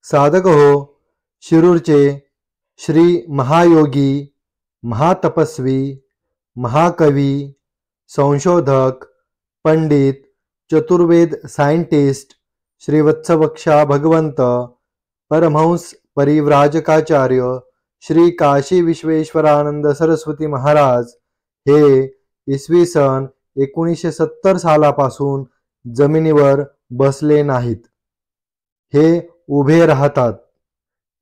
साधक हो. शिरूरचे श्री महायोगी, महातपस्वी, महाकवी, संशोधक, पंडित, चतुर्वेद सायंटिस्ट श्री वत्सवक्षा भगवंत परमहंस परिव्राजकाचार्य श्री काशी विश्वेश्वरानंद सरस्वती महाराज हे इसवी सन 1970 सालापासून जमिनीवर बसले नाहीत. हे उभे राहतात.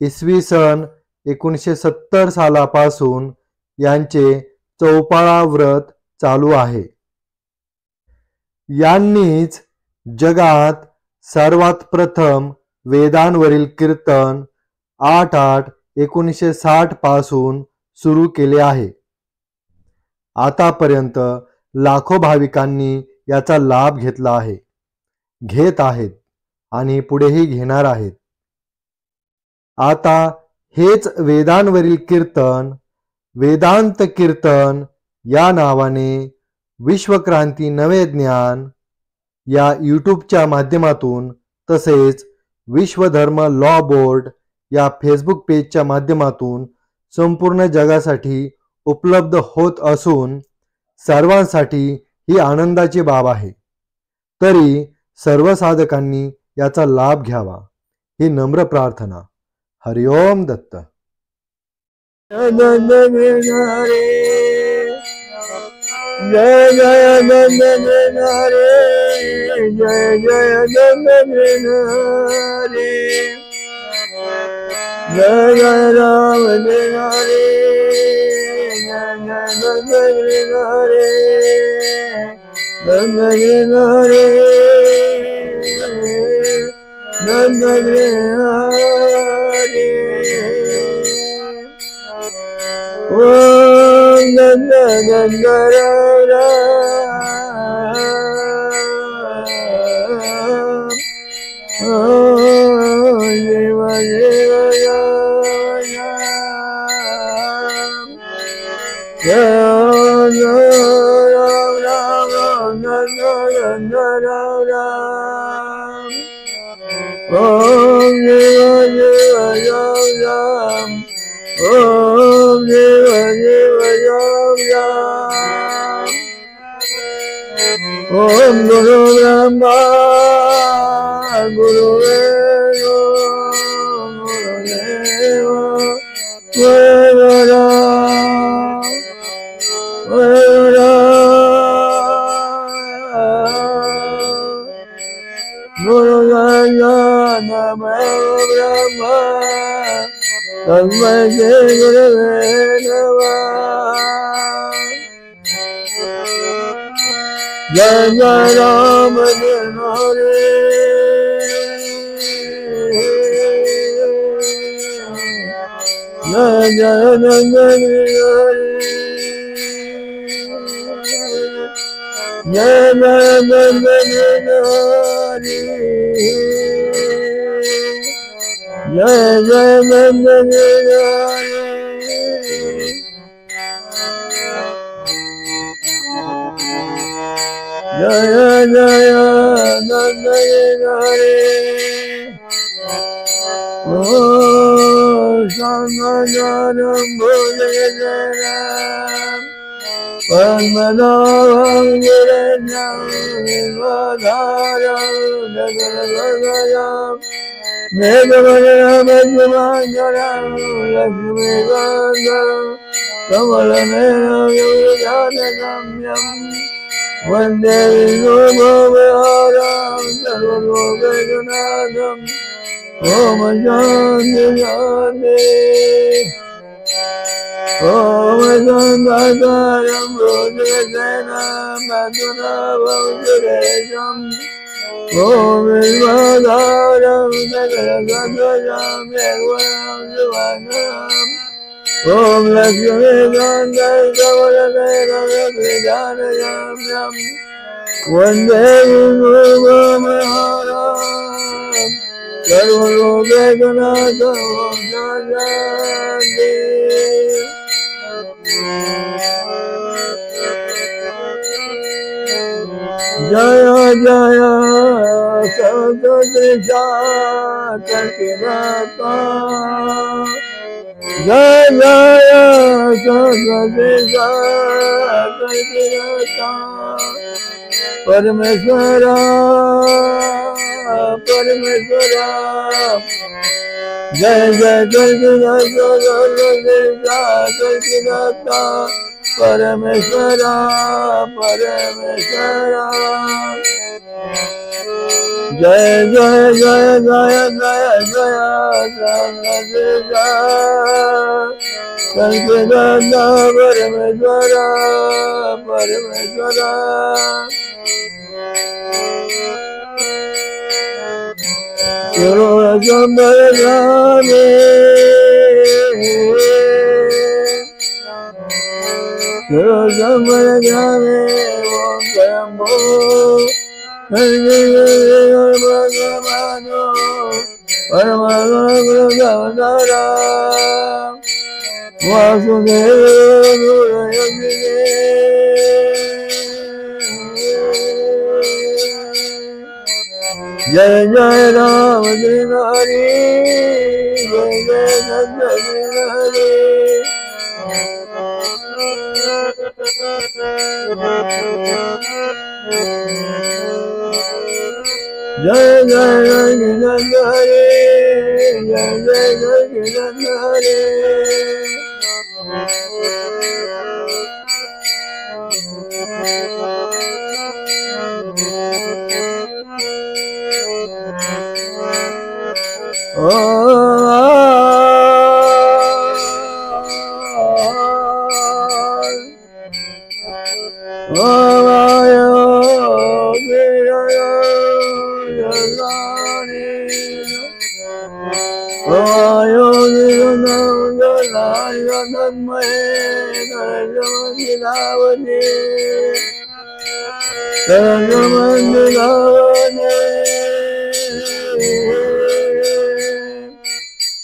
इसवी सन 1970 सालापासून यांचे चौपाळा व्रत चालू आहे. यांनीच जगात सर्वात प्रथम वेदांवरील कीर्तन 8/8/1960 पासून सुरू केले आहे. आतापर्यंत लाखो भाविकांनी याचा लाभ घेतला आहे, घेत आहेत आणि पुढेही घेणार आहेत. आता हेच वेदांवरील कीर्तन वेदांत कीर्तन या नावाने विश्वक्रांती नवे ज्ञान या यूट्यूबच्या माध्यमातून तसेच विश्वधर्म लॉ बोर्ड या फेसबुक पेजच्या माध्यमातून संपूर्ण जगासाठी उपलब्ध होत असून सर्वांसाठी ही आनंदाची बाब आहे. तरी सर्व साधकांनी याचा लाभ घ्यावा ही नम्र प्रार्थना. हरिओम दत्त. जय जय नंद हरे, जय जय नंद हरे, जय जय राम हरे, जय जय नंद हरे, नंद हरे, नंद हरे. ओम नंद नंद शिव शिव राम राम राम नंद नंद राम. ओम शिव शिव राम, ओम शिव शिव राम. ओम गुरु ब्रह्मा गुरु विष्णु गुरुदेव महेश्वरा गुरु नमो ब्रह्मा तस्मै श्री गुरवे नमः. जय जय राम हरे, जय जय नंद हरे, जय जय नंद हरे, जय जय नंद हरे. जय जय नंद हरे. ओ संगजानम भुजगेन्द्रम पद्मनाभं गिरिन्द्रं विश्वधारं जगद्गुरुं मेघवर्णमध्यमाङ्गं लक्ष्मीकान्तं कमलनयनं योगिजानगम्यं वन्दे विष्णुभवहारं सर्वलोकैकनाथम्. ओम शांति शांति. ओम संघाचार्यं भूतसेनं पद्मनाभं सुरेशम्. ओम विश्वधारं सकलसद्वयं निर्गुणं शिवानम्. ओम लक्ष्मीकान्तं कमलनयनं योगिजानगम्यं वन्दे विष्णुभवहारं सर्वलोकैकनाथं. शान्ति. जय जय सतदृशा कल्पिता जय जय सतदृशा कल्पिता परमेश्वरा परमेश्वरा जय जय कल्पिता परमेश्वरा परमेश्वरा जय जय जय जय जय जय कल्पिता परमेश्वरा परमेश्वरा जय जय राम कृष्ण हरि जय जय सत्य हरि जय जय कृष्ण हरि जय जय कृष्ण हरि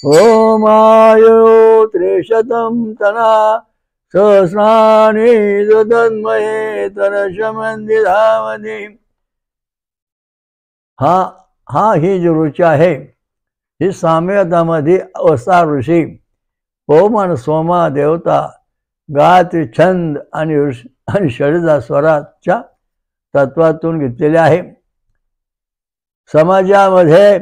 ओमायो त्रिशतं तना सहस्राणि तन्मये तरशमन्दिधावनि हा ही जी ऋचा आहे ही साम्यतामध्ये अवसा ऋषी पौमान सोमा देवता गायत्री छंद आणि षडजा स्वराच्या तत्वातून घेतलेले आहे. समाजामध्ये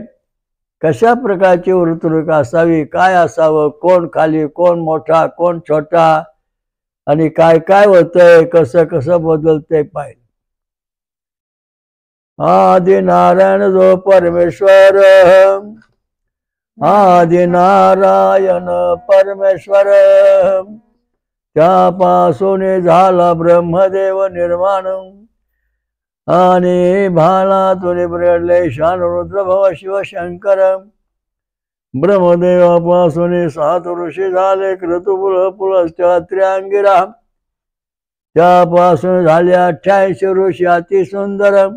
कशा प्रकारची वृत्तरूप असावी, काय असावं, कोण खाली कोण मोठा कोण छोटा आणि काय काय होतंय, कसं कसं बदलतंय पाहिजे. आदि नारायण जो परमेश्वर आदि नारायण परमेश्वर त्यापासून झाला ब्रह्मदेव निर्माण आणि भालातून ब्रडले शान रुद्र भव शिव शंकर. ब्रह्मदेवापासून 7 ऋषी झाले क्रतुपुल पुलस्त्य त्र्यांगिरा. त्यापासून झाले 88 ऋषी अति सुंदर.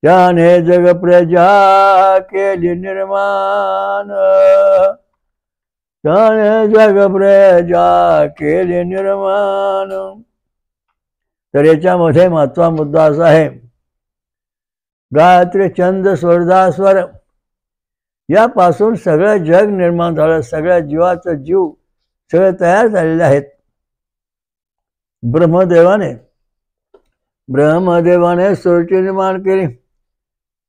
त्याने जग प्रजा केली निर्माण. त्याने जग प्रजा केली निर्माण. तर याच्यामध्ये महत्त्वाचा मुद्दा असा आहे, गायत्री छंद स्वर्धा स्वर यापासून सगळं जग निर्माण झालं. सगळ्या जीवाचा जीव सगळे तयार झालेले आहेत. ब्रह्मदेवाने सृष्टी निर्माण केली.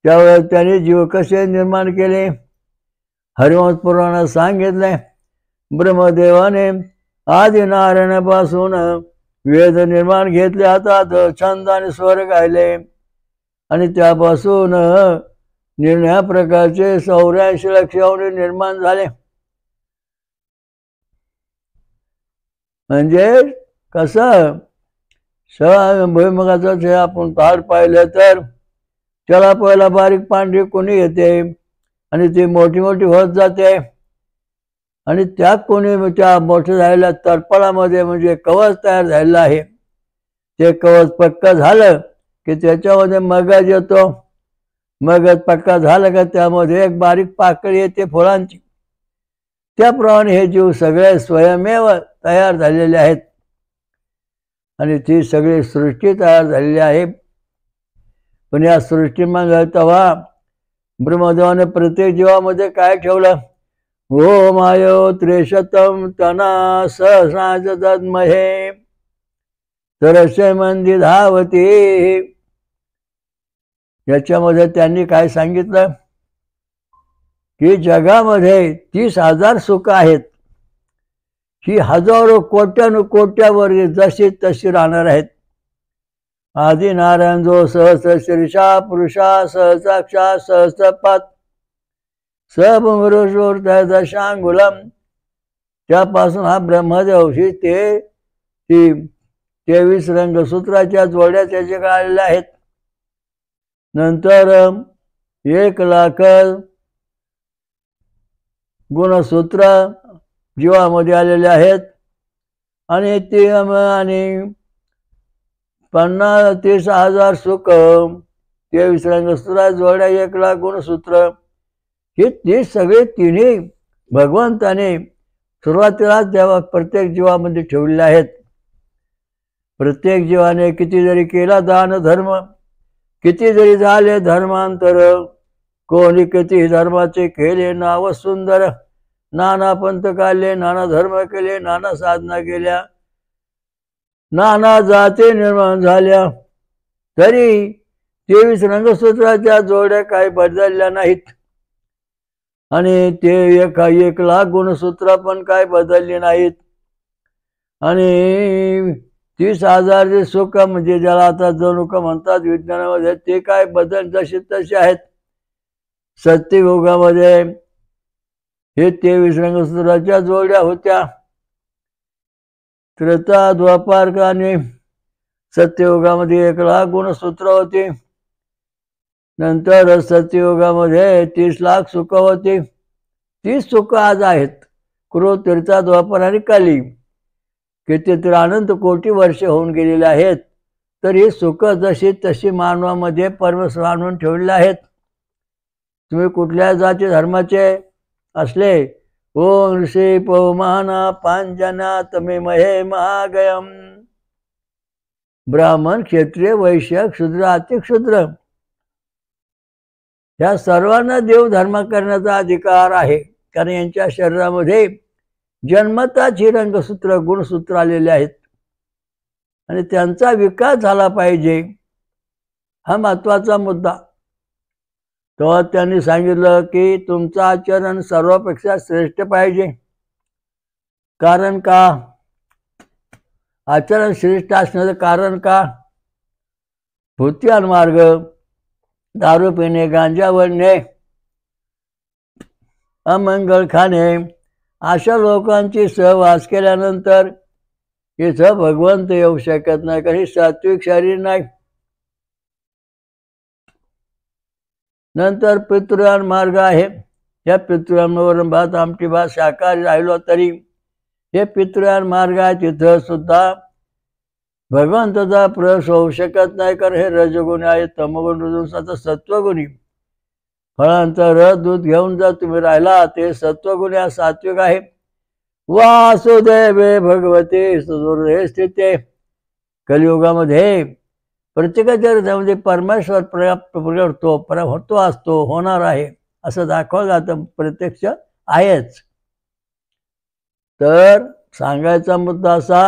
त्यावेळेस त्याने जीव कसे निर्माण केले हरिवंश पुराणात सांगितले. ब्रह्मदेवाने आदि नारायणापासून वेद निर्माण घेतले हातात, छंद आणि स्वर गायले आणि त्यापासून निर्णया प्रकारचे 84 लक्ष अवनी निर्माण झाले. म्हणजे कसं भुईमुगाचं जे आपण ताड पाहिलं तर त्याला पहिला बारीक पांढरी कोणी येते आणि ती मोठी मोठी होत जाते आणि त्या कोणी त्या मोठ्या झालेल्या तरपळामध्ये म्हणजे कवच तयार झालेलं आहे. ते कवच पक्का झालं की त्याच्यामध्ये मगज येतो. मगज पक्का झालं का त्यामध्ये एक बारीक पाकळी येते फुलांची. त्याप्रमाणे हे जीव सगळे स्वयमेव तयार झालेले आहेत आणि ती सगळी सृष्टी तयार झालेली आहे. पण या सृष्टीमध्ये तेव्हा ब्रह्मदेवाने प्रत्येक जीवामध्ये काय ठेवलं? ओमायो त्रिशतम तना सहस्राच तन्महे तरस्य मंदी धावती. याच्यामध्ये त्यांनी काय सांगितलं की जगामध्ये 30,000 सुख आहेत. ही हजारो कोट्यानुकोट्यावर जशी तशी राहणार आहेत. आदि नारायण जो सहस्र शीर्षा पुरुषा सहस्राक्षा सहस्रपात दशांगुलम, त्यापासून हा ब्रह्मदेवशी ते 23 रंगसूत्राच्या जोड्या त्याच्याकडे आलेल्या आहेत. नंतर 1,00,000 गुणसूत्र जीवामध्ये आलेले आहेत. आणि ते आणि 30,000 सुख, 23 रंगसूत्र जोड्या, 1,00,000 गुणसूत्र, हे ते सगळे तिन्ही भगवंताने सुरुवातीला तेव्हा प्रत्येक जीवामध्ये ठेवलेले आहेत. प्रत्येक जीवाने किती जरी केला दान धर्म, किती जरी झाले धर्मांतर, कोणी किती धर्माचे केले नाव सुंदर, नाना पंथ काढले, नाना धर्म केले, नाना साधना केल्या, नाना जाती निर्माण झाल्या, तरी 23 रंगसूत्राच्या जोड्या काही बदलल्या नाहीत. आणि ते 1,00,000 गुणसूत्र पण काय बदलली नाहीत. आणि 30,000 सुख म्हणजे ज्याला आता जणुक म्हणतात विज्ञानामध्ये, ते काय बदल जसे तसे आहेत. सत्ययुगामध्ये हे 23 रंगसूत्राच्या जोड्या होत्या. त्रेता द्वापार आणि सत्ययुगामध्ये 1,00,000 गुणसूत्र होती. नंतर सत्ययुगामध्ये 30,00,000 सुख होती. 30 सुख आज आहेत. क्रोध, त्रेता, द्वापर आणि कली, कितीतरी अनंत कोटी वर्ष होऊन गेलेले आहेत. तर ही सुख जशी तशी मानवामध्ये परमेश्वर आणून ठेवलेले आहेत. तुम्ही कुठल्या जाती धर्माचे असले, ओम ऋषी पवमाना पांजना तमे महे महागयम, ब्राह्मण, क्षत्रिय, वैश्य, क्षुद्र, अतिक्षुद्र, या सर्वांना देव धर्म करण्याचा अधिकार आहे. कारण यांच्या शरीरामध्ये जन्मताच ही रंगसूत्र गुणसूत्र आलेले आहेत. आणि त्यांचा विकास झाला पाहिजे, हा महत्वाचा मुद्दा. तेव्हा त्यांनी सांगितलं की तुमचं आचरण सर्वापेक्षा श्रेष्ठ पाहिजे. कारण का? आचरण श्रेष्ठ असण्याचं कारण का? भूतियान मार्ग, दारू पिणे, गांजा वळणे, अमंगळ खाणे, अशा लोकांची सहवास केल्यानंतर इथं भगवंत येऊ शकत नाही. कारण सात्विक शरीर नाही. नंतर पितृयान मार्ग आहे. या पितृयानावर भात आमटी भात शाकाहारी राहिलो तरी हे पितृयान मार्ग आहे. तिथं सुद्धा भगवंताचा प्रवेश होऊ शकत नाही. कारण हे रजगुणी आहे. तमगुण रजून सत्वगुणी. फळांतर दूध घेऊन जर तुम्ही राहिला ते सत्वगुणी आहे, सात्विक आहे. वासुदेवे भगवते सुदूर स्थिते. कलियुगामध्ये प्रत्येकाच्या हृदयामध्ये परमेश्वर प्रगटतो असतो, होणार आहे असं दाखवलं जातं. प्रत्यक्ष आहेच. तर सांगायचा मुद्दा असा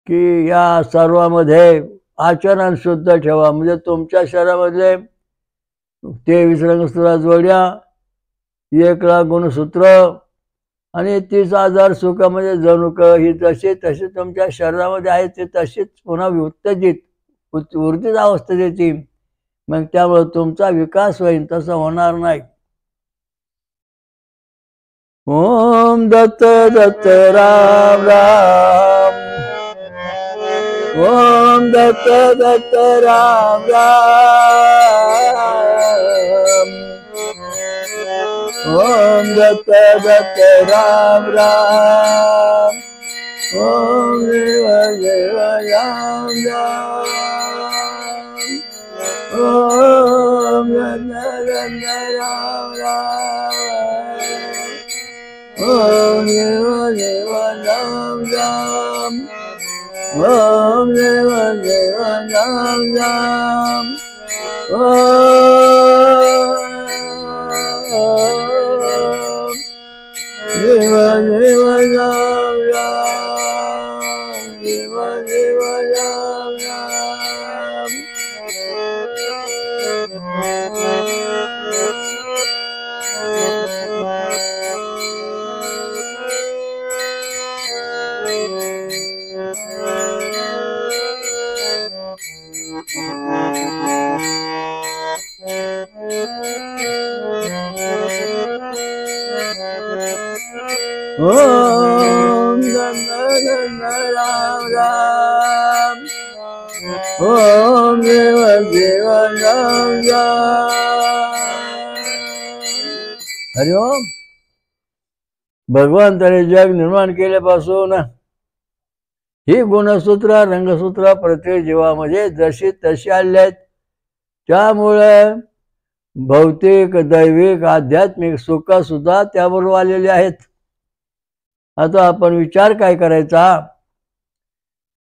की या सर्वांमध्ये आचरण शुद्ध ठेवा. म्हणजे तुमच्या शरीरामध्ये 23 रंगसूत्र जोड्या, 1,00,000 गुणसूत्र आणि 30,000 सुख, म्हणजे जणूक ही जशी तशी तुमच्या शरीरामध्ये आहे ते तशीच पुन्हा उत्तेजित ऊर्जित अवस्थेत येते. मग त्यामुळे तुमचा विकास होईल, तसं होणार नाही. ओम दत्त दत्त राम राम, ओम दत्त दत्त राम राम, ओम दत्त दत्त राम राम, ओम देव देव राम राम, ओम दत्त दत्त राम राम, ओम देव देव राम राम, ओम देव देव राम राम ओम देव देव राम राम देव देव राम राम ओम धन राम राम ओम देव देव राम राम हरिओम. भगवंताने जग निर्माण केल्यापासून ही गुणसूत्र रंगसूत्र प्रत्येक जीवामध्ये जशी तशी आले आहेत. त्यामुळे भौतिक दैविक आध्यात्मिक सुख सुद्धा त्याबरोबर आलेले आहेत. आता आपण विचार काय करायचा,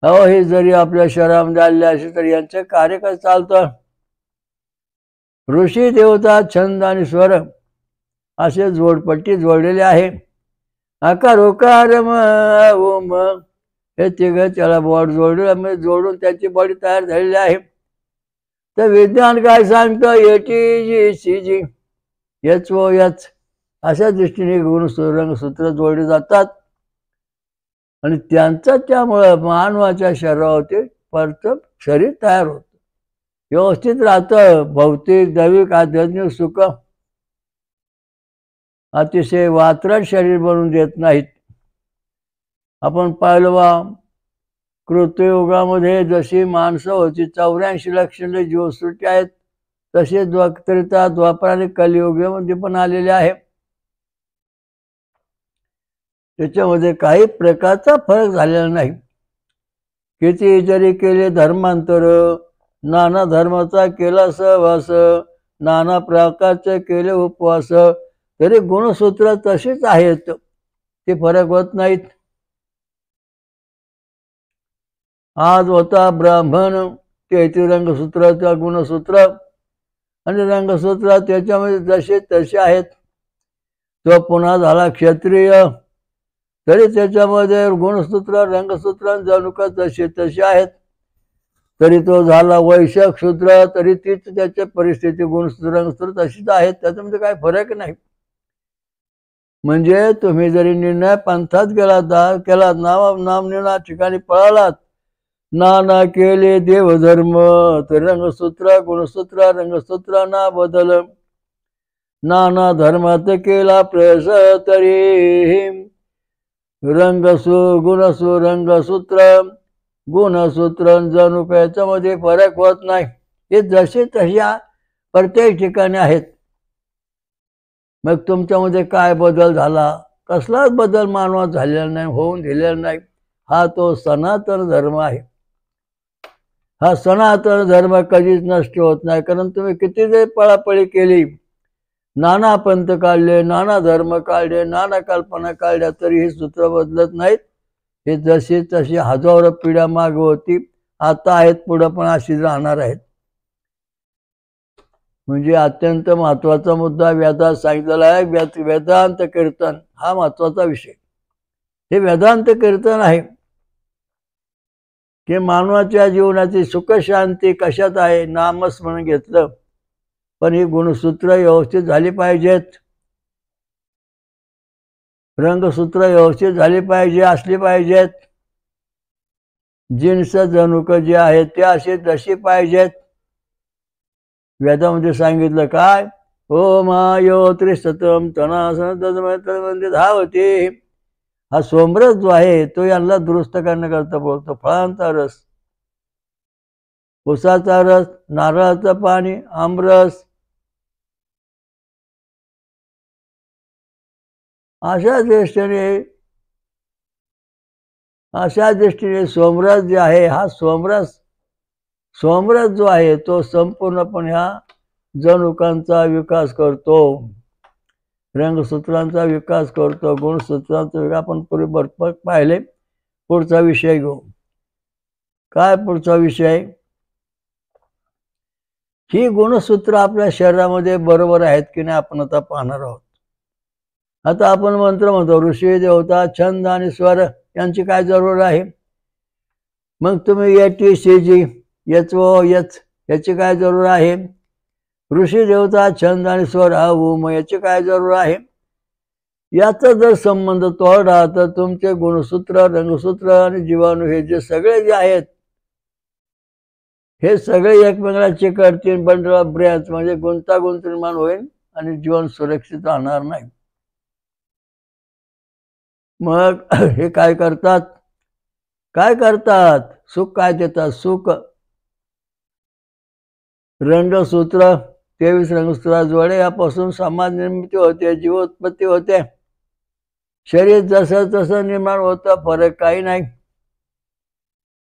अहो हे जरी आपल्या शहरामध्ये आले असेल तरी यांचं कार्य काय चालतं. ऋषी देवता छंद आणि स्वर असे जोडपट्टी जोडलेले आहे. आकार उकार ओम हे तिघ त्याला बॉड जोडून त्याची बॉडी तयार झालेली आहे. तर विज्ञान काय सांगतं, ATG HOH अशा दृष्टीने रंगसूत्र जोडले जातात आणि त्यांचं त्यामुळं मानवाच्या शरीरावरती परत शरीर तयार होतं, व्यवस्थित राहतं. भौतिक दैविक आध्यात्मिक सुख अतिशय वात्रट शरीर बनवून देत नाहीत. आपण पाहिलं बा, कृतयुगामध्ये जशी माणसं होती 84 लक्ष जीवसृष्टी आहेत, तसे त्रेता द्वापर आणि कलियुगामध्ये पण आलेले आहे. त्याच्यामध्ये काही प्रकारचा फरक झालेला नाही. किती जरी केले धर्मांतर, नाना धर्माचा केला सहवास, नाना प्रकारचे केले उपवास, तरी गुणसूत्र तशीच आहेत, ते फरक होत नाहीत. आज होता ब्राह्मण, त्याचे रंगसूत्र त्या गुणसूत्र आणि रंगसूत्र त्याच्यामध्ये जसे तसे आहेत. तो पुन्हा झाला क्षत्रिय, तरी त्याच्यामध्ये गुणसूत्र रंगसूत्र जणू का तसे तसे आहेत. तरी तो झाला वैश्य शूद्र, तरी तीच त्याच्या परिस्थिती गुणसूत्र रंगसूत्र तशीच आहेत, त्याच्यामध्ये काही फरक नाही. म्हणजे तुम्ही जरी निर्णय पंथात केलात नामनिर्णय ठिकाणी पळालात, नाना केले देवधर्म, तर रंगसूत्र गुणसूत्र रंगसूत्र ना बदल, नाना धर्मात केला प्रवेश, तरी रंगसूत्र गुणसूत्र जणू याच्यामध्ये फरक होत नाही. हे जसे तशा प्रत्येक ठिकाणी आहेत. मग तुमच्यामध्ये काय बदल झाला? कसलाच बदल मानवात झालेला नाही, होऊन दिलेला नाही. हा तो सनातन धर्म आहे. हा सनातन धर्म कधीच नष्ट होत नाही. कारण तुम्ही किती जरी पळापळी केली, नाना पंथ काढले, नाना धर्म काढले, नाना कल्पना काढल्या, तरी ही सूत्र बदलत नाहीत. हे जसे तशी हजारो पिढ्या मागे होती, आता आहेत, पुढं पण अशी राहणार आहेत. म्हणजे अत्यंत महत्वाचा मुद्दा वेदात सांगितलेला आहे. वेदांत कीर्तन हा महत्वाचा विषय. हे वेदांत कीर्तन आहे की मानवाच्या जीवनाची सुख शांती कशात आहे, नामस्मरण घेतलं, पण ही गुणसूत्र व्यवस्थित झाली पाहिजेत, रंगसूत्र व्यवस्थित झाली पाहिजे, असली पाहिजेत. जिन्स जनुक जे आहेत ते असे तशी पाहिजेत. वेदामध्ये सांगितलं काय, ओम यो त्रिशतम तनासनमध्ये धावते. हा सोमरस जो आहे तो यांना दुरुस्त करण्याकरता बोलतो. फळांचा रस, उसाचा रस, नारळाचं पाणी, आमरस, अशा दृष्टीने सोमरस जे आहे, हा सोमरस जो आहे तो संपूर्णपणे ह्या जनुकांचा विकास करतो, रंगसूत्रांचा विकास करतो, गुणसूत्रांचा विकास. आपण पूर्वी भरपूर पाहिले. पुढचा विषय घेऊ. काय पुढचा विषय? ही गुणसूत्र आपल्या शरीरामध्ये बरोबर आहेत की नाही आपण आता पाहणार आहोत. आता आपण मंत्र म्हणतो, ऋषी देवता छंद आणि स्वर यांची काय जरूर आहे? मग तुम्ही T C G H O H याची काय जरूर आहे? ऋषी देवता छंद आणि स्वर हा मग याची काय जरूर आहे? याचा जर संबंध तोडला तर तुमचे गुणसूत्र, रंगसूत्र आणि जीवाणू हे जे सगळे जे आहेत हे सगळे एकमेकांना चिकटतील, बंडल ब्रँच म्हणजे गुंतागुंत निर्माण होईल आणि जीवन सुरक्षित राहणार नाही. मग हे काय करतात? सुख काय देतात? सुख रंगसूत्र 23 रंगसूत्र जोडे यापासून समाज निर्मिती होते, जीवोत्पत्ती होते. शरीर जसं तसं निर्माण होतं, फरक काही नाही.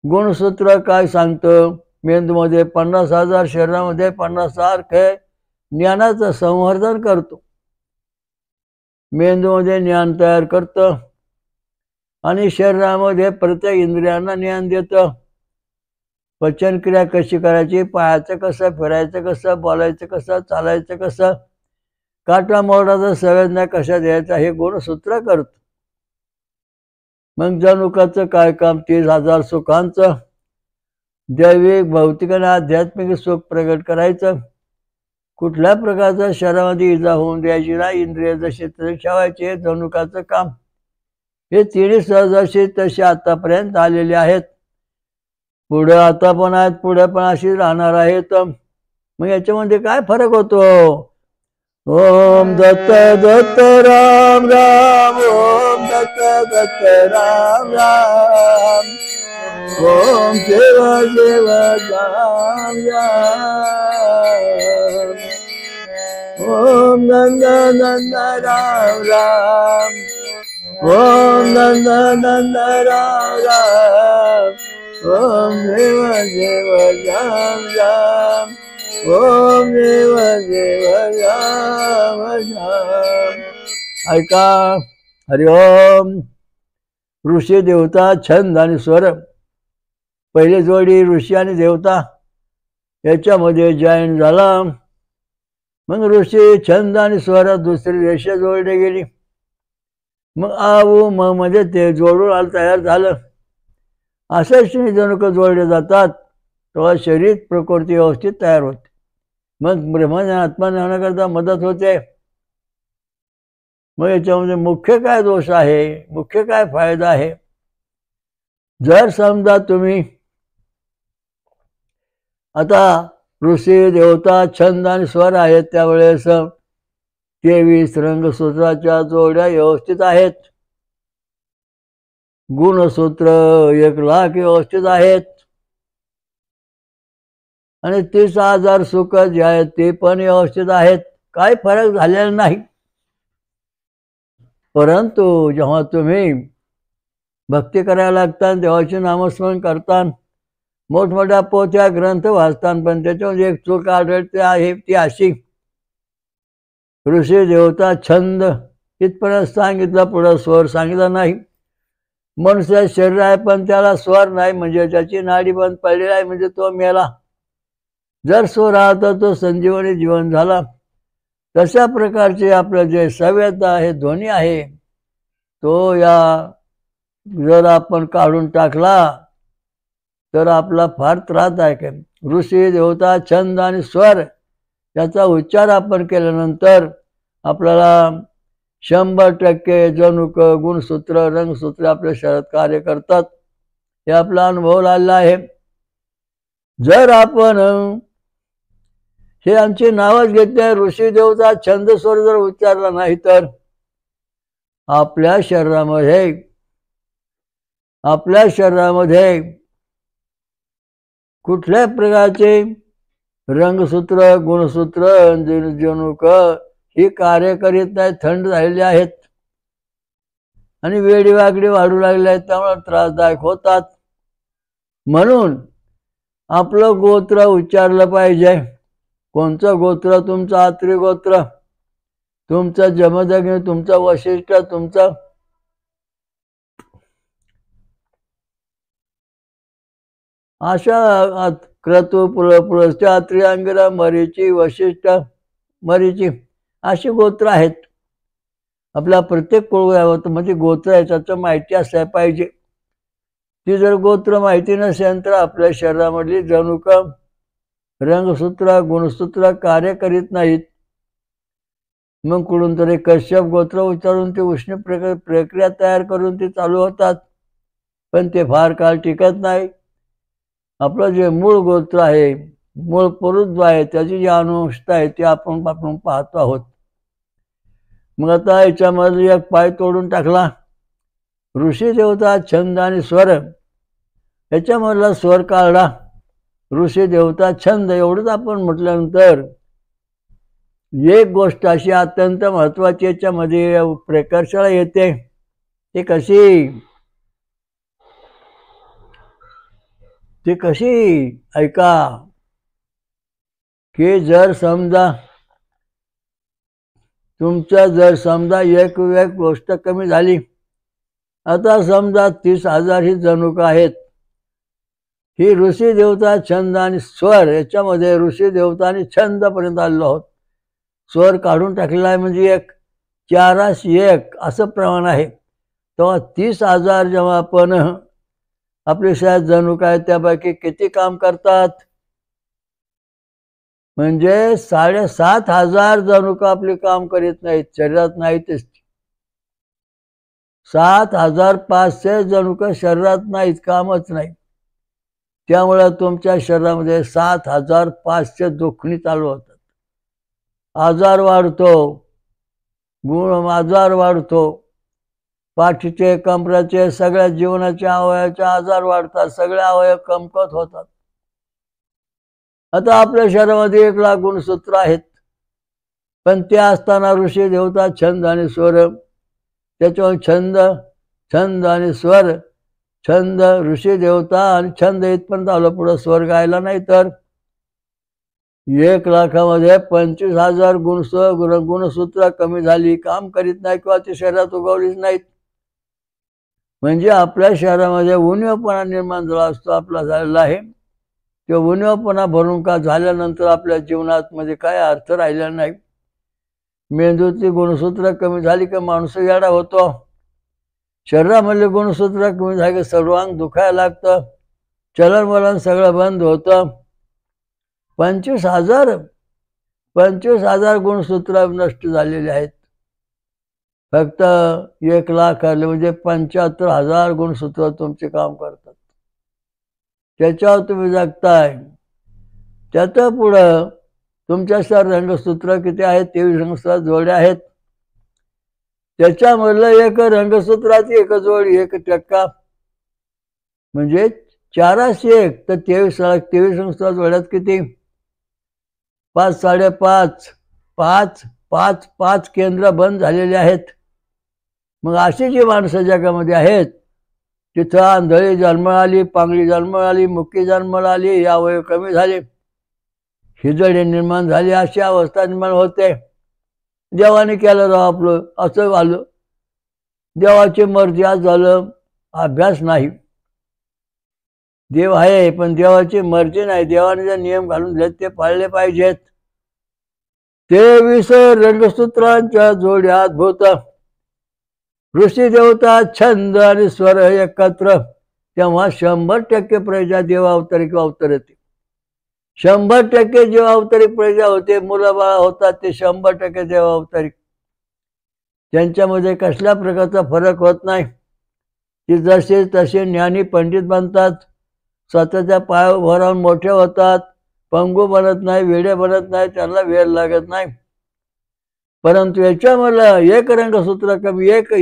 गुणसूत्र काय सांगतं? मेंदूमध्ये 50,000, शरीरामध्ये 50,000 हे ज्ञानाचं संवर्धन करतो. मेंदूमध्ये ज्ञान तयार करतं आणि शरीरामध्ये प्रत्येक इंद्रियांना ज्ञान देतं. पचनक्रिया कशी करायची, पायाचं कसं, फिरायचं कसं, बोलायचं कसं, चालायचं कसं, काटा मोडाचा संवेदना कशा द्यायचा हे गुणसूत्र करतं. मग जनुकाचं काय काम? 30,000 सुखांचं दैविक, भौतिक आणि आध्यात्मिक सुख प्रगट करायचं. कुठल्या प्रकारचा शरीरामध्ये इजा होऊन द्यायची नाही, इंद्रिय जसे तसे ठेवायचे, जनुकाचं काम. हे तिन्ही सहजाशी तसे आतापर्यंत आलेले आहेत, पुढे आता पण आहेत, पुढे पण अशी राहणार आहेत. मग याच्यामध्ये काय फरक होतो? ओम दत्त दत्त राम राम, ओम दत्त दत्त राम राम, ओम शिव शिव राम राम, ओम नंद नंद राम राम, ओम नंद नंद राम राम, ओम शिव शिव राम राम, ओम शिव शिव राम राम. ऐका, हरिओम. ऋषी देवता छंद आणि स्वर, पहिले जोडी ऋषी आणि देवता याच्यामध्ये जॉईन झाला. मग ऋषी छंद आणि स्वर दुसरी रेषा जोडली गेली. मग आऊ म मध्ये ते जोडून तयार झालं. अशाच जनुक जोडले जातात तेव्हा शरीर प्रकृती व्यवस्थित तयार होते. मग ब्रह्मज्ञान आत्मज्ञानाकरता मदत होते. मग याच्यामध्ये मुख्य काय दोष आहे, मुख्य काय फायदा आहे? जर समजा तुम्ही आता ऋषी देवता छंद आणि स्वर आहेत, त्यावेळेस 23 रंगसूत्राच्या जोड्या व्यवस्थित आहेत, गुणसूत्र 1,00,000 व्यवस्थित आहेत आणि 30,000 सुख जे आहेत ते पण व्यवस्थित आहेत, काही फरक झालेला नाही. परंतु जेव्हा तुम्ही भक्ती करायला लागता, देवाचे नामस्मरण करता, मोठमोठ्या पोथ्या ग्रंथ वाचतात, पण त्याच्यामध्ये एक चूक आढळते आहे, ती अशी: ऋषी देवता छंद इथपर्यंत सांगितलं, पुढं स्वर सांगितला नाही. मनुष्य शरीर आहे पण त्याला स्वर नाही, म्हणजे त्याची नाडी बंद पडलेली आहे, म्हणजे तो मेला. जर स्वर आला तर तो संजीवनी जीवन झाला. तशा प्रकारचे आपलं जे संवेदना आहे, ध्वनी आहे, तो या जर आपण काढून टाकला तर आपला फार त्रासदायक आहे. ऋषी देवता छंद आणि स्वर याचा उच्चार आपण केल्यानंतर आपल्याला 100% जनुक, गुणसूत्र, रंगसूत्र आपल्या शरीरात कार्य करतात, हे आपला अनुभव आलेला आहे. जर आपण हे आमची नावच घेतले, ऋषी देवता छंद स्वर जर उच्चारला नाही तर आपल्या शरीरामध्ये कुठल्या प्रकारचे रंगसूत्र, गुणसूत्र, जनुक ही कार्य करीत नाही, थंड झालेली आहेत आणि वेडीवाकडी वाढू लागले आहेत, त्यामुळे त्रासदायक होतात. म्हणून आपलं गोत्र उच्चारलं पाहिजे. कोणचं गोत्र? तुमचं आत्री गोत्र, तुमचं जमदग्नी, तुमचं वशिष्ठ, तुमचं अशा क्रतू पुलस्त्या त्रियांगिरा मरीची वशिष्ठ मरीची अशी गोत्र आहेत. आपला प्रत्येक कुळमध्ये गोत्र आहे त्याचं माहिती असल्या पाहिजे. ती जर गोत्र माहिती नसेल तर आपल्या शरीरामधली जणूक रंगसूत्र गुणसूत्र कार्य करीत नाहीत. मग कुठून तरी कश्यप गोत्र उच्चारून ती उष्ण प्रक्रिया तयार करून ती चालू होतात, पण ते फार काळ टिकत नाही. आपलं जे मूळ गोत्र आहे, मूळ पुरुष आहे, त्याची जी अनुष्ठा आहे ती आपण पाहतो आहोत. मग आता याच्यामध्ये एक पाय तोडून टाकला. ऋषी देवता छंद आणि स्वर याच्यामधला स्वर काढला. ऋषी देवता छंद एवढंच आपण म्हटल्यानंतर एक गोष्ट अशी अत्यंत महत्वाची याच्यामध्ये प्रकर्षाला येते. ते कशी ऐका की जर समजा तुमच्या एक गोष्ट कमी झाली. आता समजा 30,000 ही जणूक आहेत. ही ऋषी देवता छंद आणि स्वर याच्यामध्ये ऋषी देवता आणि छंद पर्यंत आलेलो आहोत. स्वर काढून टाकलेला आहे म्हणजे 401 असं प्रमाण आहे. तेव्हा 30,000 जेव्हा आपण आपली शाळेत जणूक आहे त्यापैकी किती काम करतात म्हणजे 7,500 जणूक आपले काम करीत नाहीत, शरीरात नाहीतच. 7,500 जणूक शरीरात नाहीत, कामच नाही. त्यामुळे तुमच्या शरीरामध्ये 7,500 दुखणी चालू होतात. आजार वाढतो, आजार वाढतो, पाठीचे कमराचे सगळ्या जीवनाच्या अवयवाचे आजार वाढतात, सगळे अवयव कमकुवत होतात. आता आपल्या शरीरामध्ये 1,00,000 गुणसूत्र आहेत, पण ते असताना ऋषी देवता छंद आणि स्वर त्याच्यावर छंद आणि स्वर छंद ऋषी देवता आणि छंद इथपर्यंत आलं. पुढं स्वर गायला नाही तर 1,00,000मध्ये 25,000 गुणसूत्र कमी झाली, काम करीत नाही किंवा ती शरीरात उगवलीच नाहीत. म्हणजे आपल्या शरीरामध्ये उणीवपणा निर्माण झाला असतो आपला झालेला आहे. ते उणीवपणा भरून का झाल्यानंतर आपल्या जीवनात मध्ये काय अर्थ राहिला नाही. मेंदूची गुणसूत्र कमी झाली की माणूस येडा होतो. शरीरामधले गुणसूत्र कमी झाले की सर्वांग दुखायला लागतं, चलनवलन सगळं बंद होतं. 25,000 गुणसूत्र नष्ट झालेले आहेत. फक्त 1,00,000 आले म्हणजे 75,000 गुणसूत्र तुमचे काम करतात. त्याच्यावर तुम्ही जगताय. त्याच्या पुढं तुमच्या रंगसूत्र किती आहेत? 23 रंगसूत्र जोड्या आहेत. त्याच्यामधलं एक रंगसूत्राची एक जोडी 1% म्हणजे 401 तर 23 रंगसूत्र जोड्यात किती? 5 5.5 5 केंद्र बंद झालेले आहेत. मग अशी जी माणसं जगामध्ये आहेत तिथं आंधळी जन्माला आली, पांगळी जन्माला आली, मुकी जन्माला आली, या वय कमी झाले, हिजडे निर्माण झाली, अशी अवस्था निर्माण होते. देवाने केलं राव आपलं असं झालं, देवाची मर्जी आज झालं, अभ्यास नाही. देव आहे पण देवाची मर्जी नाही. देवाने जे नियम घालून दिले ते पाळले पाहिजेत. 23 रंगसूत्रांच्या जोड्यात भूत ऋषी देवता छंद आणि स्वर एकत्र, तेव्हा 100% प्रजा देवावतरी किंवा अवतरते. 100% देवावतरी प्रजा होते, मुलं बाळ होतात ते 100% देवावतरी. त्यांच्यामध्ये कसल्या प्रकारचा फरक होत नाही. ते जसे तसे ज्ञानी पंडित बनतात, स्वतःच्या पायावर उभं राहून मोठे होतात, पंगू बनत नाही, वेडे बनत नाही, त्यांना वेळ लागत नाही. परंतु याच्यामधलं एक रंगसूत्र कमी, एक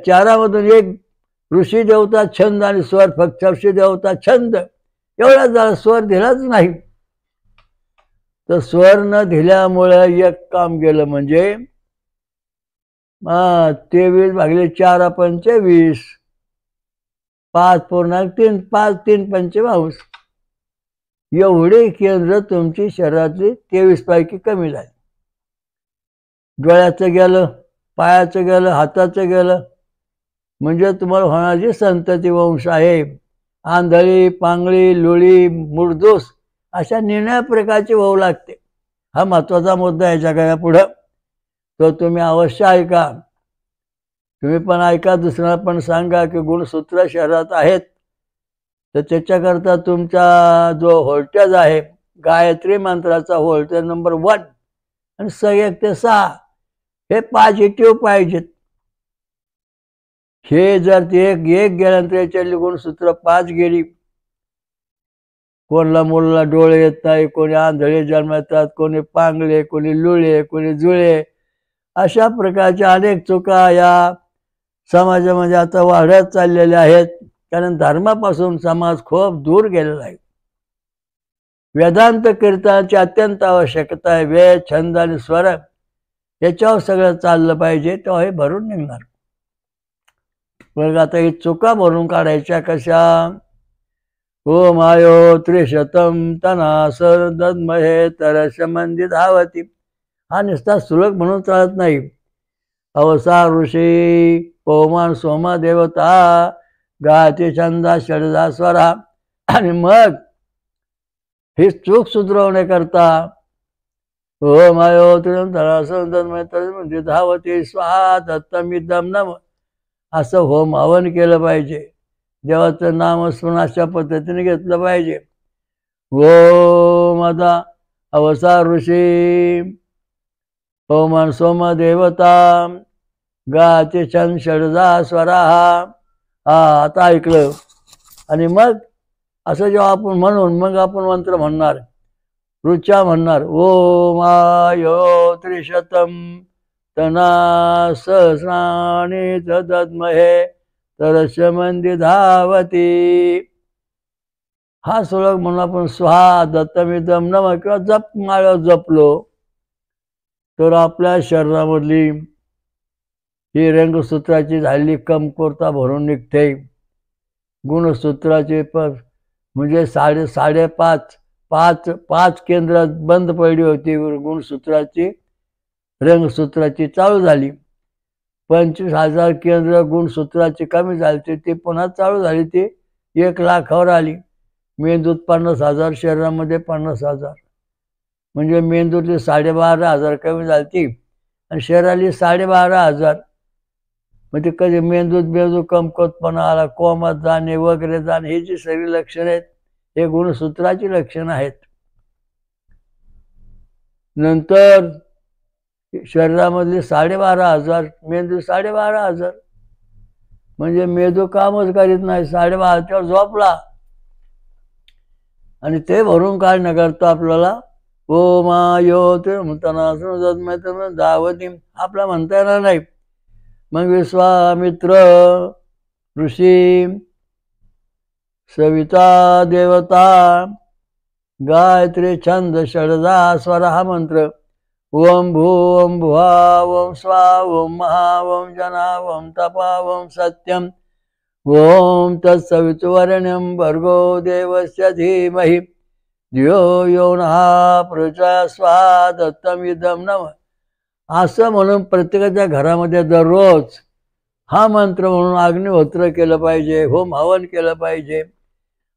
चारामधून एक ऋषी देवता छंद आणि स्वर, फक्त ऋषी देवता छंद एवढा झाला, स्वर दिलाच नाही. तर स्वर न दिल्यामुळे एक काम गेलं म्हणजे 23 भागिले 4 25 5.3 5 3 25 एवढे केंद्र तुमची शरीरातली 23 पैकी कमी झाले. डोळ्याचं गेलं, पायाचं गेलं, हाताचं गेलं, म्हणजे तुम्हाला होणारी संतती वंश आहे आंधळी, पांगळी, लुळी, मुरदूस अशा निळ्या प्रकारची होऊ लागते. हा महत्वाचा मुद्दा आहे जगाच्या पुढं. तो तुम्ही अवश्य ऐका. तुम्ही पण ऐका, दुसऱ्याला पण सांगा की गुणसूत्र शरीरात आहेत. तर त्याच्याकरता तुमचा जो व्होल्टेज आहे, गायत्री मंत्राचा व्होल्टेज नंबर 1 आणि 1 ते 6 हे पॉझिटिव्ह पाहिजेत. हे जर ते एक गेल्यानंतर याच्यातली गुणसूत्र 5 गेली, कोणाला मुलाला डोळे येत नाही, कोणी आंधळे जन्मतात, कोणी पांगळे, कोणी लुळे, कोणी जुळे, अशा प्रकारच्या अनेक चुका या समाजामध्ये आता वाढत चाललेल्या आहेत. कारण धर्मापासून समाज खूप दूर गेलेला आहे. वेदांत कीर्तनाची अत्यंत आवश्यकता आहे. वेद, छंद आणि स्वर याच्यावर सगळं चाललं पाहिजे, तेव्हा हे भरून निघणार. पण आता ही चुका भरून काढायच्या कशा? ओम आयो त्रिशतम तनास दद्महे तरसमंदी धावती. हा नुसता सुलभ म्हणून चालत नाही. अवसा ऋषी पवमान सोमा देवता गायत्री छंदा षडजा स्वरा. आणि मग ही चूक सुधरवण्याकरता ओम आयो त्रिशतम तनास दद्महे तरसमंदी धावती स्वाहा दत्तमिदं नमः असं होम हवन केलं पाहिजे. देवाचं नामस्मरण अशा पद्धतीने घेतलं पाहिजे. ओम आता अवसा ऋषी पवमान सोम देवता गायत्री छंद षडजा स्वराहा. आता ऐकलं. आणि मग असं जेव्हा आपण म्हणून मग आपण मंत्र म्हणणार, ऋचा म्हणणार. ओम आयो त्रिशतम तना सहस्राणि दद्महे तरसमंदी धावती. हा श्लोक म्हणून आपण स्वाहा दत्तमिदं नमः किंवा जप माळ जपलो तर आपल्या शरीरामधली ही रंगसूत्राची झालेली कमतरता भरून निघते. गुणसूत्राचे म्हणजे 5.5 केंद्र बंद पडली होती. गुणसूत्राची रंगसूत्राची चालू झाली. 25,000 केंद्र गुणसूत्राची कमी झाली, ती पुन्हा चालू झाली, ती 1,00,000वर आली. मेंदूत 50,000, शरीरामध्ये 50,000, म्हणजे मेंदूतली 12,500 कमी झाली आणि शरीराली 12,500. म्हणजे कधी मेंदू कमकुवतपणा आला, कोमात जाणे वगैरे जाणे, ही जी सगळी लक्षणं आहेत हे गुणसूत्राची लक्षणं आहेत. नंतर शरीरामधले 12,500, मेंदू 12,500, म्हणजे मेंदू कामच करीत नाही. 12,500वर झोपला. आणि ते भरून काढण्याकरता आपल्याला ओम आयो त्रिशतम धावती आपला म्हणता येणार नाही. मग विश्वामित्र ऋषी, सविता देवता, गायत्री छंद षडजा स्वर हा मंत्र. ओम भू ओम भुवा ओम स्वा ओम महा ओम जना ओम तपा ओम सत्यम ओम तत्सवितुर्वरेण्यं भर्गो देवस्य धीमहि धियो यो नः प्रचोदयात् स्वाहा दत्तमिदं नमः. असं म्हणून प्रत्येकाच्या घरामध्ये दररोज हा मंत्र म्हणून अग्निहोत्र केलं पाहिजे, होम हवन केलं पाहिजे.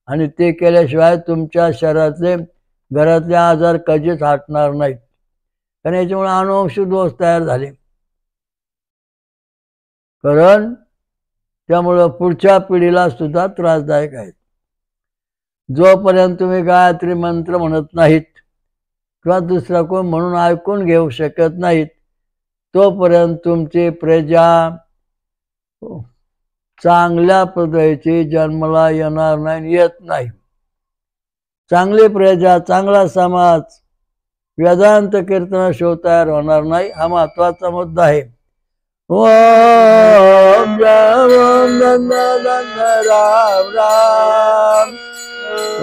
आणि ते केल्याशिवाय तुमच्या शरीरातले घरातले आजार कधीच हटणार नाहीत. कारण याच्यामुळे अनुवंशिक दोष तयार झाले. कारण त्यामुळं पुढच्या पिढीला सुद्धा त्रासदायक आहेत. जोपर्यंत तुम्ही गायत्री मंत्र म्हणत नाहीत किंवा दुसरा कोण म्हणून ऐकून घेऊ शकत नाहीत, तोपर्यंत तुमची प्रजा चांगल्या पद्धतीची जन्माला येणार नाही, येत नाही. चांगली प्रजा, चांगला समाज, वेदांत कीर्तनाशिवाय तयार होणार नाही. हा महत्वाचा मुद्दा आहे. ओम राम राम राम राम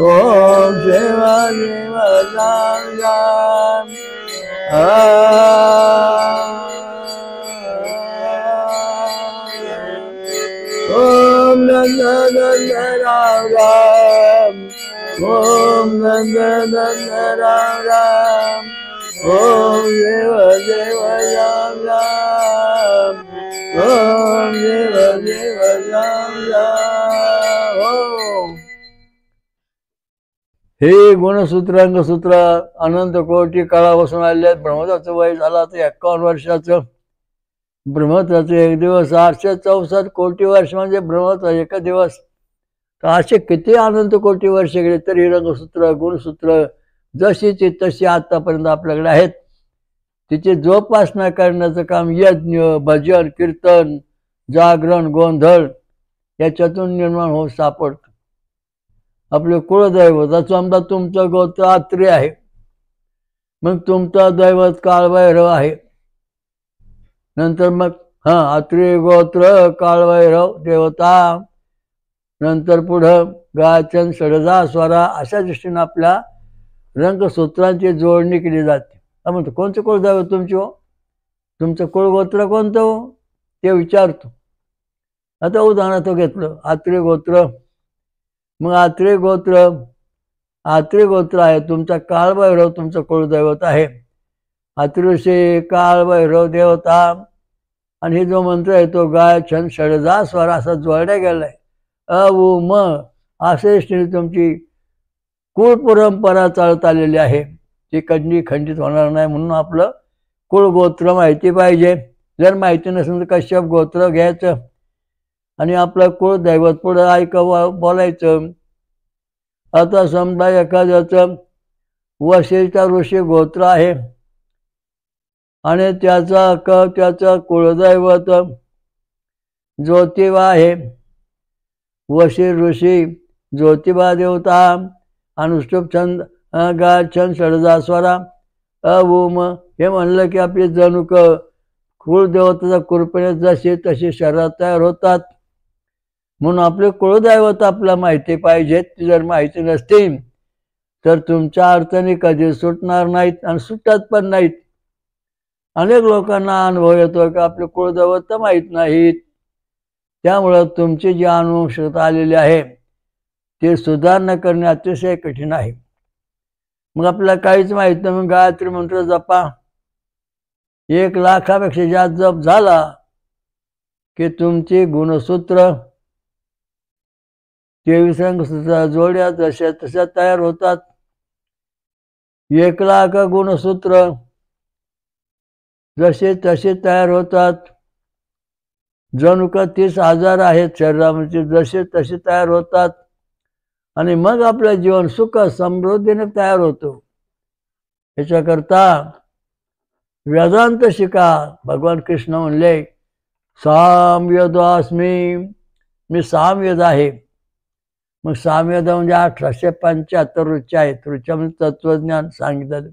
ओम शिव शिव राम राम. ओम नंद राम राम ओम नंद राम राम ओम शिव शिव राम राम ओम शिव शिव राम राम. ओम हे गुणसूत्र अंगसूत्र अनंत कोटी काळापासून आलेले आहेत. ब्रह्मत्वाचं वय झालं तर 51 वर्षाचं. ब्रह्मत्वाचं एक दिवस 864 कोटी वर्ष म्हणजे ब्रह्मत्व एक दिवस. तर असे किती अनंत कोटी वर्ष गेले तरी रंगसूत्र गुणसूत्र जशीची तशी आतापर्यंत आपल्याकडे आहेत. तिची जोपासना करण्याचं काम यज्ञ भजन कीर्तन जागरण गोंधळ याच्यातून निर्माण होऊन सापडतं. आपले कुळदैवत समजा तुमचं गोत्र आत्री आहे, मग तुमचं दैवत काळभैरव आहे. नंतर मग आत्री गोत्र काळभैरव देवता, नंतर पुढं गायचन षडजा स्वरा अशा दृष्टीनं आपल्या रंगसूत्रांची जोडणी केली जाते. म्हणतो कोणतं कुळदैवत तुमची हो, तुमचं कुळगोत्र कोणतं हो ते विचारतो. आता उदाहरणार्थ घेतलं आत्री गोत्र. मग आत्री गोत्र आहे तुमचा काळभैरव तुमचं कुळदैवत आहे. आत्रुषी काळभैरव देवता आणि हे जो मंत्र आहे तो गाय छंद षडजा स्वर असा जोडल्या गेलाय. उ म असे तुमची कुळ परंपरा चालत आलेली आहे, ती कधी खंडित होणार नाही. म्हणून आपलं कुळगोत्र माहिती पाहिजे. जर माहिती नसेल तर कश्यप गोत्र घ्यायचं आणि आपलं कुळदैवत पुढं बोलायचं. आता समजा एखाद्याचं वशिष्ठ ऋषी गोत्र आहे आणि त्याचं कुळदैवत ज्योतिबा आहे. वशिष्ठ ऋषी ज्योतिबा देवता अनुष्टुप छंद गा छंद षडजा स्वरा अवूम हे म्हणलं की आपली जणूक कुळदेवताच्या कृपेने जशी तशी शरीरात तयार होतात. म्हणून आपले कुळदैवत आपल्याला माहिती पाहिजेत. ती जर माहिती नसतील तर तुमच्या अडचणी कधी सुटणार नाहीत आणि सुटत पण नाहीत. अनेक लोकांना अनुभव येतो की आपले कुळदैवत तर माहीत नाहीत. त्यामुळं तुमची जी अनुवंशिकता आलेली आहे ते सुधारणा करणे अतिशय कठीण आहे. मग आपल्याला काहीच माहीत नाही, मग गायत्री मंत्र जपा. 1 लाखापेक्षा जास्त जप झाला की तुमची गुणसूत्र 23 रंगसूत्र जोड्या जशा तशा तयार होतात. 1 लाख गुणसूत्र जसे तसे तयार होतात. जणू का 30,000 आहेत शरीरामध्ये जसे तसे तयार होतात. आणि मग आपलं जीवन सुख समृद्धीने तयार होतो. याच्याकरता वेदांत शिका. भगवान कृष्ण म्हणले सामवेदास्मी, मी सामवेद आहे. मग सामवेद म्हणजे 1875 ऋचा आहेत. ऋचामध्ये तत्वज्ञान सांगितलं.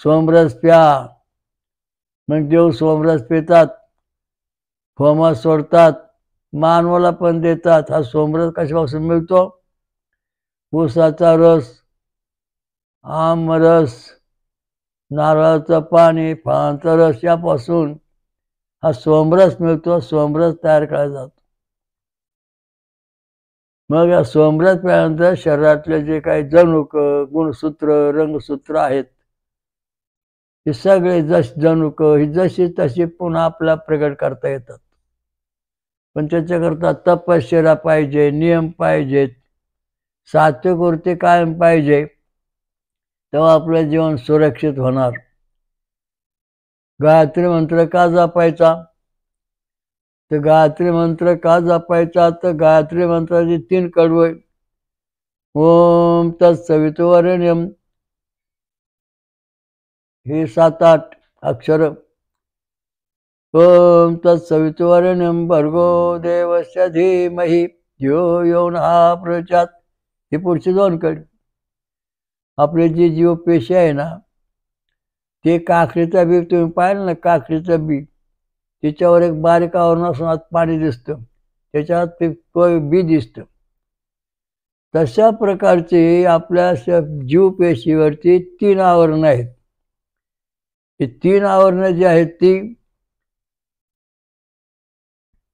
सोमरस प्या, मग देव सोमरस पितात, होमा सोडतात, मानवाला पण देतात. हा सोमरस कशापासून मिळतो? ऊसाचा रस, आमरस, नारळाचं पाणी, फळांचा रस यापासून हा सोमरस मिळतो. सोमरस तयार केला जातो. मग या सोमरस प्याल्यानंतर शरीरातले जे काही जणूक गुणसूत्र रंगसूत्र आहेत हे सगळे जणूक ही जशी तशी पुन्हा आपला प्रगट करता येतात. पण त्याच्याकरता तपश्चर्या पाहिजे, नियम पाहिजेत, सात्विक वृत्ती कायम पाहिजे. तेव्हा आपलं जीवन सुरक्षित होणार. गायत्री मंत्र का जपायचा? तर गायत्री मंत्र का जपायचा? तर गायत्री मंत्राची 3 कडवे. ओम तत्सवितुर्वरेण्यम हे 7-8 अक्षर. ओम तत्सवितुर्वरेण्यम भर्गो देवस्य धीमहि धियो यो नः प्रचोदयात् ही पुढची 2 कडे. आपली जी जीव पेशी आहे ना, ते काकडीचं बी तुम्ही पाहिलं ना, काकडीचं बी त्याच्यावर एक बारीक आवरण असून आत पाणी दिसतं, त्याच्यात ते बी दिसतं. तशा प्रकारचे आपल्या जीवपेशीवरती 3 आवरण आहेत. ही 3 आवरणं जी आहेत ती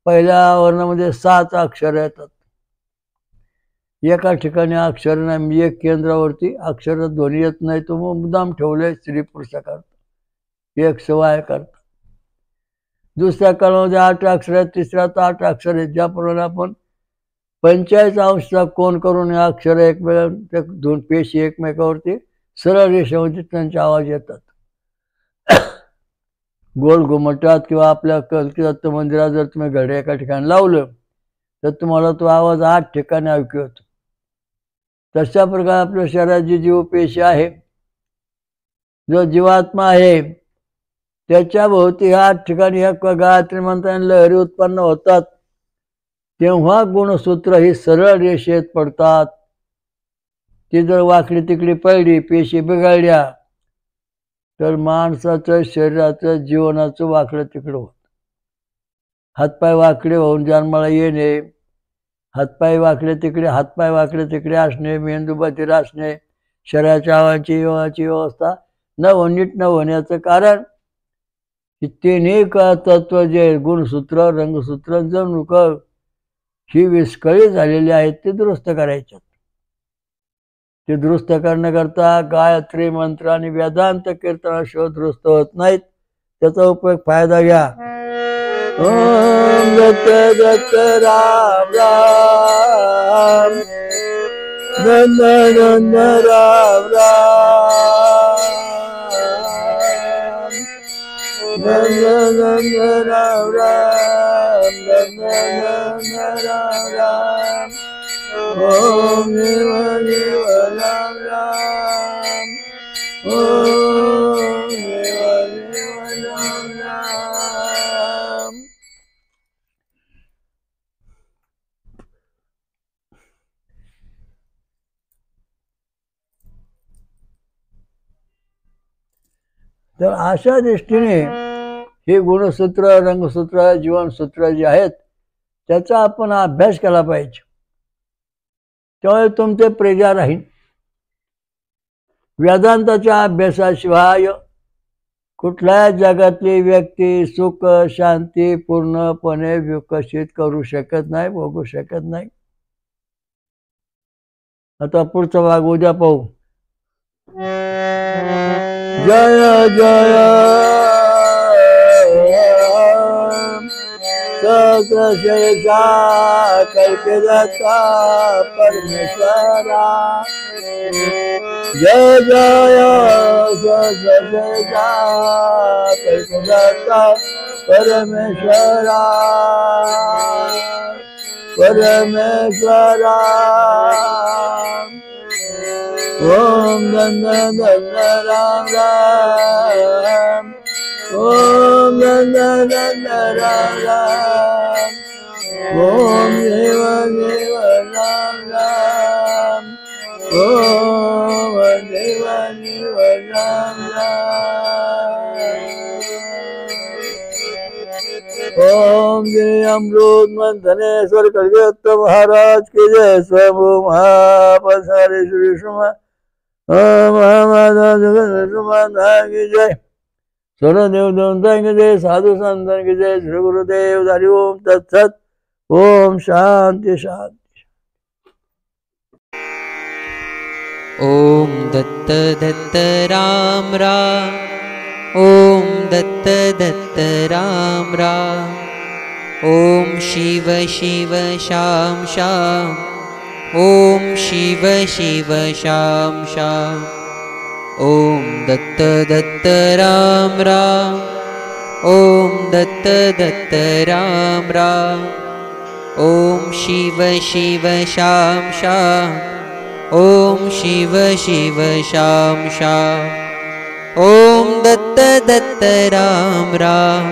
पहिल्या आवरणामध्ये 7 अक्षर येतात. एका ठिकाणी अक्षर नाही, एक केंद्रावरती अक्षर ध्वनी येत नाही, तो मग मुद्दाम ठेवलंय स्त्री पुरुषाकरता, एक सवाय करता. दुसऱ्या काळामध्ये 8 अक्षर आहेत, तिसऱ्यात 8 अक्षर आहेत. ज्याप्रमाणे आपण 45° कोन करून या अक्षर एकमेकांच्या दोन पेशी एकमेकावरती सरळ रेषेमध्ये त्यांचे आवाज येतात. गोल घुमटात किंवा आपल्या दत्त मंदिरात जर तुम्ही घड्या एका ठिकाणी लावलं तर तुम्हाला तो आवाज 8 ठिकाणी ऐकू येतो. तशा प्रकारे आपल्या शरीराची जीवपेशी आहे, जो जीवात्मा आहे, त्याच्या भोवती 8 ठिकाणी ह्या गायत्री मंत्राने लहरी उत्पन्न होतात. तेव्हा गुणसूत्र ही सरळ रेषेत पडतात. ती जर वाकडी तिकडी पडली, पेशी बिघडल्या, तर माणसाचं शरीराचं जीवनाचं वाकडं तिकडं होत. हातपाय वाकडे होऊन जन्माला येणे, हातपाय वाकडे तिकडे असणे, मेंदू बधीर असणे, शरीराच्या आवाची योगाची व्यवस्था नीट न होण्याचं कारण की तिन्ही तत्व जे गुणसूत्र रंगसूत्र जणूक ही विस्कळीत झालेली आहेत, ते दुरुस्त करायचे. ते दुरुस्त करण्याकरता गायत्री मंत्र आणि वेदांत कीर्तनाशिवाय दुरुस्त होत नाहीत. त्याचा उपयोग फायदा घ्या. ओम दत्त दत्त राम राम, नंद नंद राम राम, नंद नंद राम राम, नंद नंद राम राम. ओम देव देव राम राम, ओम देव देव राम राम. तर अशा दृष्टीने हे गुणसूत्र रंगसूत्र जीवनसूत्र जे आहेत त्याचा आपण अभ्यास केला पाहिजे. त्यामुळे तुमचे प्रजा राहील. वेदांताच्या अभ्यासाशिवाय कुठल्या जगातली व्यक्ती सुख शांती पूर्णपणे विकसित करू शकत नाही, भोगू शकत नाही. आता पुढचा भाग उद्या पाहू. जय जय सहस्रशेषा कल्पिदत्ता परमेश्वरा. जय जय सहस्रशेषा कल्पिदत्ता परमेश्वरा, परमेश्वरा. ओम नंद नंद राम राम, ओम नंद नंद राम राम, ओम देव देव राम राम, ओम देव देव राम राम. ओम जय अमृत मंथनेश्वर कलगत्त महाराज की जय. स्वयं महापसारे श्री सुमा की जय. सर्व देव देवतां की जय, साधु संतान की जय. श्री गुरुदेव हरि ओम तत्सत. ओम शांति शांति. ओम दत्त दत्त राम राम, ओम दत्त दत्त राम राम. ओम शिव शिव शाम शाम, ओम शिव शिव शाम शाम. ओम दत्त दत्त राम राम, ओम दत्त दत्त राम राम. ओम शिव शिव शाम शाम, ओम शिव शिव शाम शाम. ओम दत्त दत्त राम राम,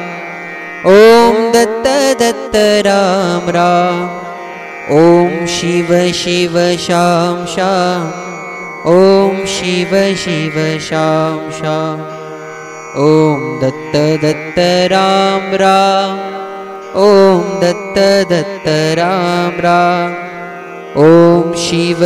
ओम दत्त दत्त राम राम. ओम शिव शिव शाम शाम, ओम शिव शिव शाम शाम. ओम दत्त दत्त राम राम, ओम दत्त दत्त राम राम. ओम शिव